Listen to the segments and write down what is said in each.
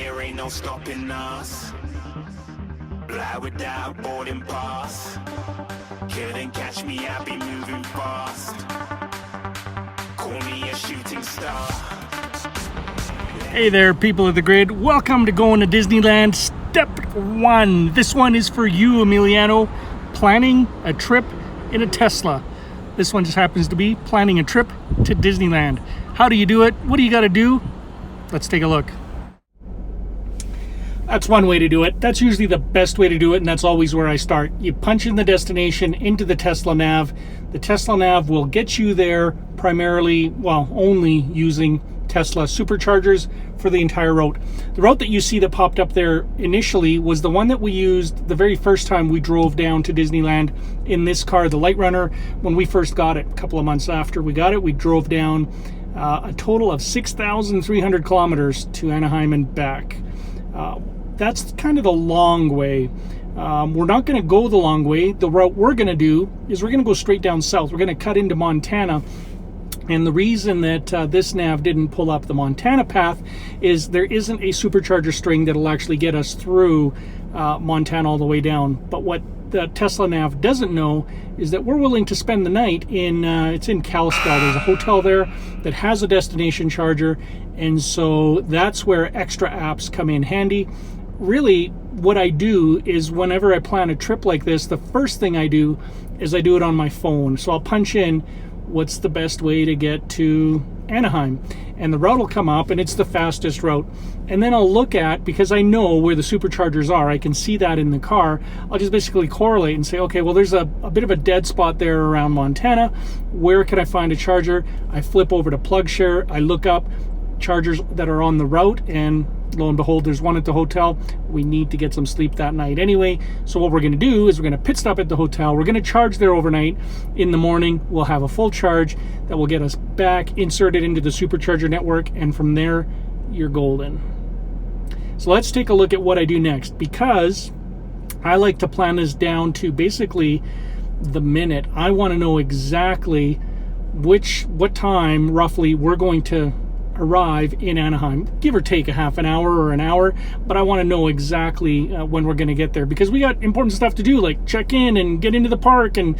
there ain't no stopping us. Fly without boarding pass. Couldn't catch me, I be moving fast. Call me a shooting star. Hey there, people of the grid. Welcome to Going to Disneyland Step 1. This one is for you, Emiliano, planning a trip in a Tesla. This one just happens to be planning a trip to Disneyland. How do you do it? What do you got to do? Let's take a look. That's one way to do it. That's usually the best way to do it, and that's always where I start. You punch in the destination into the Tesla nav. The Tesla nav will get you there primarily, well, only using Tesla superchargers for the entire route. The route that you see that popped up there initially was the one that we used the very first time we drove down to Disneyland in this car, the Light Runner. When we first got it, a couple of months after we got it, we drove down a total of 6,300 kilometers to Anaheim and back. That's kind of the long way. We're not going to go the long way. The route we're going to do is we're going to go straight down south. We're going to cut into Montana. And the reason that this nav didn't pull up the Montana path is there isn't a supercharger string that'll actually get us through Montana all the way down. But what the Tesla nav doesn't know is that we're willing to spend the night in, it's in Kalispell. There's a hotel there that has a destination charger. And so that's where extra apps come in handy. Really, what I do is whenever I plan a trip like this, the first thing I do is I do it on my phone. So I'll punch in what's the best way to get to Anaheim, and the route will come up and it's the fastest route. And then I'll look at, because I know where the superchargers are, I can see that in the car, I'll just basically correlate and say, okay, well, there's a bit of a dead spot there around Montana. Where can I find a charger? I flip over to PlugShare, I look up chargers that are on the route, and lo and behold, there's one at the hotel. We need to get some sleep that night anyway. So what we're going to do is we're going to pit stop at the hotel. We're going to charge there overnight. In the morning, we'll have a full charge that will get us back inserted into the supercharger network. And from there, you're golden. So let's take a look at what I do next, because I like to plan this down to basically the minute. I want to know exactly what time roughly we're going to arrive in Anaheim, give or take a half an hour or an hour, but I want to know exactly when we're going to get there, because we got important stuff to do, like check in and get into the park and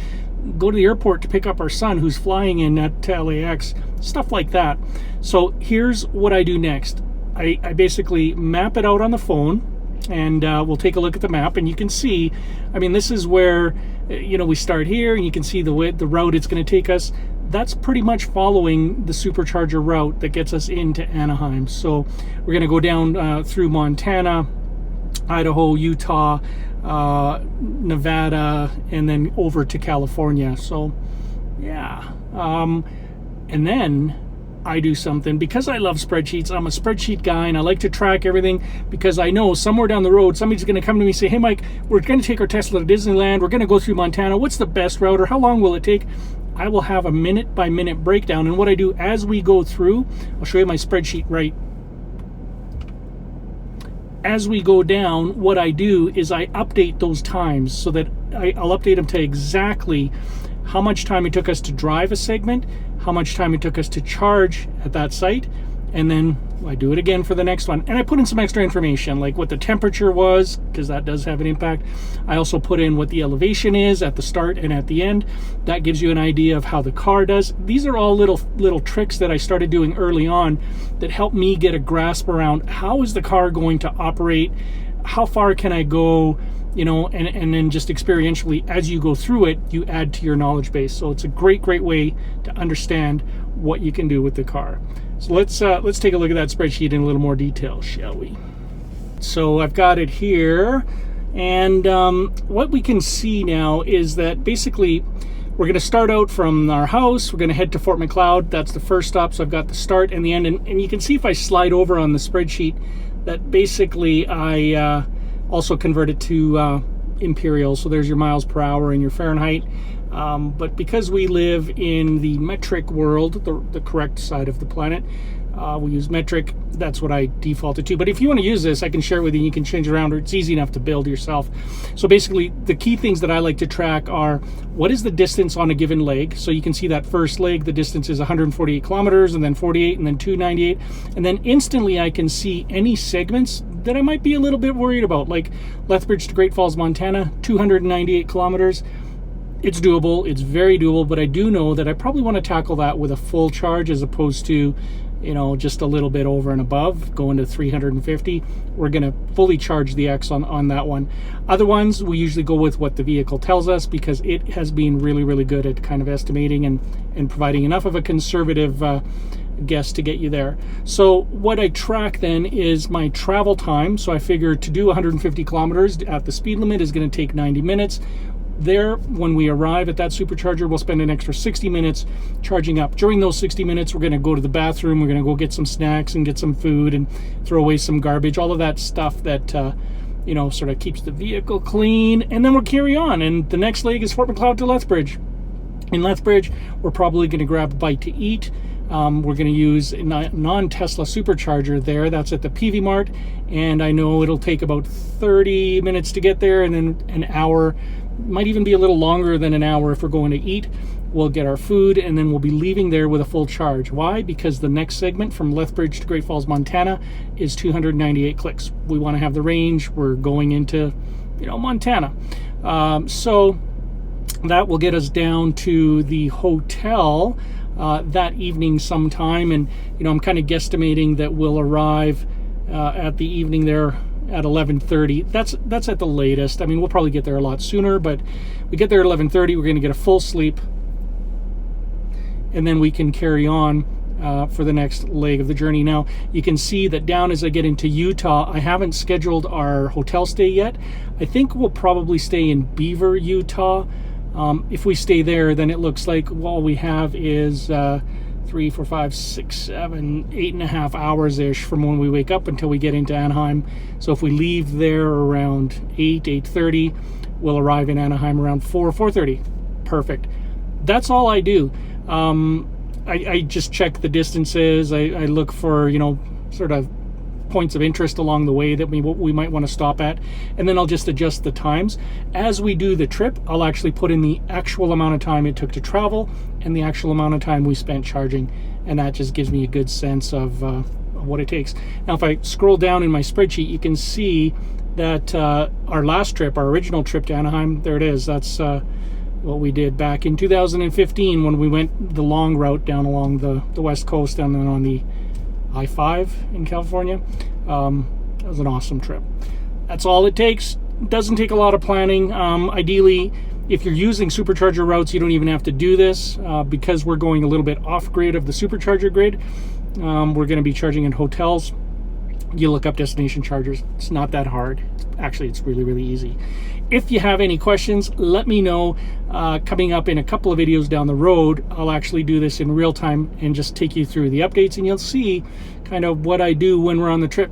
go to the airport to pick up our son who's flying in to LAX, stuff like that. So here's what I do next. I basically map it out on the phone, and we'll take a look at the map, and you can see, I mean, this is where, we start here, and you can see the route it's going to take us. That's pretty much following the supercharger route that gets us into Anaheim. So we're going to go down through Montana, Idaho, Utah, Nevada, and then over to California. So yeah. And then I do something, because I love spreadsheets. I'm a spreadsheet guy, and I like to track everything, because I know somewhere down the road somebody's going to come to me and say, hey Mike, we're going to take our Tesla to Disneyland, we're going to go through Montana, what's the best route, or how long will it take? I will have a minute by minute breakdown, and what I do as we go through, I'll show you my spreadsheet right. As we go down, what I do is I update those times so that I'll update them to exactly how much time it took us to drive a segment, how much time it took us to charge at that site, and then I do it again for the next one. And I put in some extra information, like what the temperature was, because that does have an impact. I also put in what the elevation is at the start and at the end. That gives you an idea of how the car does. These are all little tricks that I started doing early on that help me get a grasp around how is the car going to operate, how far can I go, and then just experientially, as you go through it, you add to your knowledge base. So it's a great way to understand what you can do with the car. So let's take a look at that spreadsheet in a little more detail, shall we? So I've got it here, and what we can see now is that basically we're going to start out from our house. We're going to head to Fort McLeod. That's the first stop. So I've got the start and the end, and you can see if I slide over on the spreadsheet that basically I also convert it to imperial. So there's your miles per hour and your Fahrenheit. But because we live in the metric world, the correct side of the planet, we use metric. That's what I defaulted to. But if you want to use this, I can share it with you. You can change it around, or it's easy enough to build yourself. So basically, the key things that I like to track are what is the distance on a given leg. So you can see that first leg, the distance is 148 kilometers, and then 48, and then 298. And then instantly I can see any segments that I might be a little bit worried about, like Lethbridge to Great Falls, Montana, 298 kilometers. It's doable. It's very doable, but I do know that I probably want to tackle that with a full charge as opposed to, you know, just a little bit over and above, going to 350. We're going to fully charge the X on that one. Other ones, we usually go with what the vehicle tells us because it has been really, really good at kind of estimating and providing enough of a conservative guess to get you there. So what I track then is my travel time. So I figure to do 150 kilometers at the speed limit is going to take 90 minutes. There, when we arrive at that supercharger, we'll spend an extra 60 minutes charging up. During those 60 minutes, we're going to go to the bathroom, we're going to go get some snacks and get some food and throw away some garbage, all of that stuff that you know, sort of keeps the vehicle clean, and then we'll carry on. And the next leg is Fort Macleod to Lethbridge. In Lethbridge, we're probably going to grab a bite to eat. We're going to use a non-Tesla supercharger there. That's at the PV Mart, and I know it'll take about 30 minutes to get there, and then an hour. Might even be a little longer than an hour if we're going to eat. We'll get our food, and then we'll be leaving there with a full charge. Why? Because the next segment from Lethbridge to Great Falls, Montana is 298 clicks. We want to have the range. We're going into, you know, Montana. So that will get us down to the hotel that evening sometime, and you know, I'm kind of guesstimating that we'll arrive at the evening there at 11:30. That's at the latest. I mean, we'll probably get there a lot sooner, but we get there at 11:30. We're going to get a full sleep, and then we can carry on for the next leg of the journey. Now, you can see that down as I get into Utah, I haven't scheduled our hotel stay yet. I think we'll probably stay in Beaver, Utah. If we stay there, then it looks like all we have is 3, 4, 5, 6, 7, 8.5 hours-ish from when we wake up until we get into Anaheim. So if we leave there around 8:30, we'll arrive in Anaheim around 4:30. Perfect. That's all I do. I just check the distances. I look for, you know, sort of points of interest along the way that we might want to stop at, and then I'll just adjust the times. As we do the trip, I'll actually put in the actual amount of time it took to travel and the actual amount of time we spent charging, and that just gives me a good sense of what it takes. Now, if I scroll down in my spreadsheet, you can see that our last trip, our original trip to Anaheim, there it is. That's what we did back in 2015 when we went the long route down along the west coast and then on the I-5 in California. That was an awesome trip. That's all it takes. It doesn't take a lot of planning. Ideally, if you're using supercharger routes, you don't even have to do this because we're going a little bit off grid of the supercharger grid. We're going to be charging in hotels. You look up destination chargers. It's not that hard. Actually, it's really, really easy. If you have any questions, let me know. Coming up in a couple of videos down the road, I'll actually do this in real time and just take you through the updates, and you'll see kind of what I do when we're on the trip.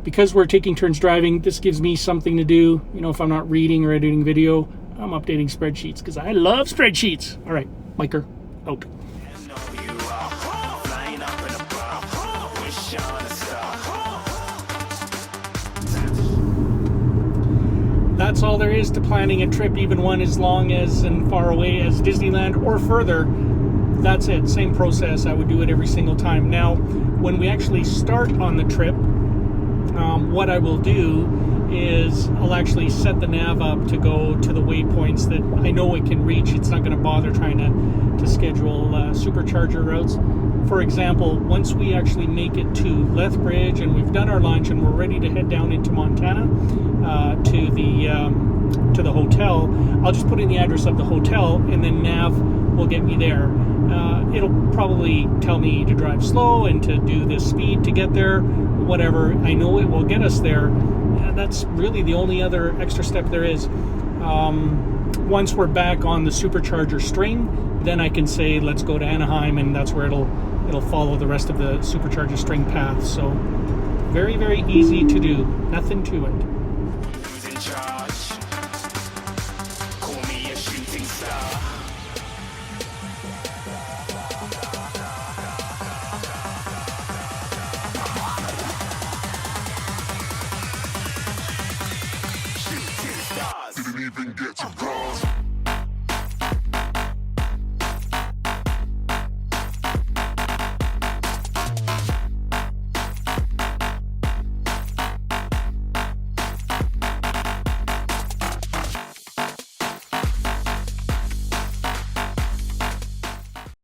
Because we're taking turns driving, this gives me something to do. You know, if I'm not reading or editing video, I'm updating spreadsheets because I love spreadsheets. All right, Miker, out. That's all there is to planning a trip, even one as long as and far away as Disneyland or further. That's it. Same process. I would do it every single time. Now, when we actually start on the trip, what I will do is I'll actually set the nav up to go to the waypoints that I know it can reach. It's not going to bother trying to schedule supercharger routes. For example, once we actually make it to Lethbridge and we've done our lunch and we're ready to head down into Montana to the hotel, I'll just put in the address of the hotel and then nav will get me there. It'll probably tell me to drive slow and to do this speed to get there, whatever. I know it will get us there. That's really the only other extra step there is. Once we're back on the supercharger string, then I can say let's go to Anaheim, and that's where it'll follow the rest of the supercharger string path. So very, very easy to do. Nothing to it.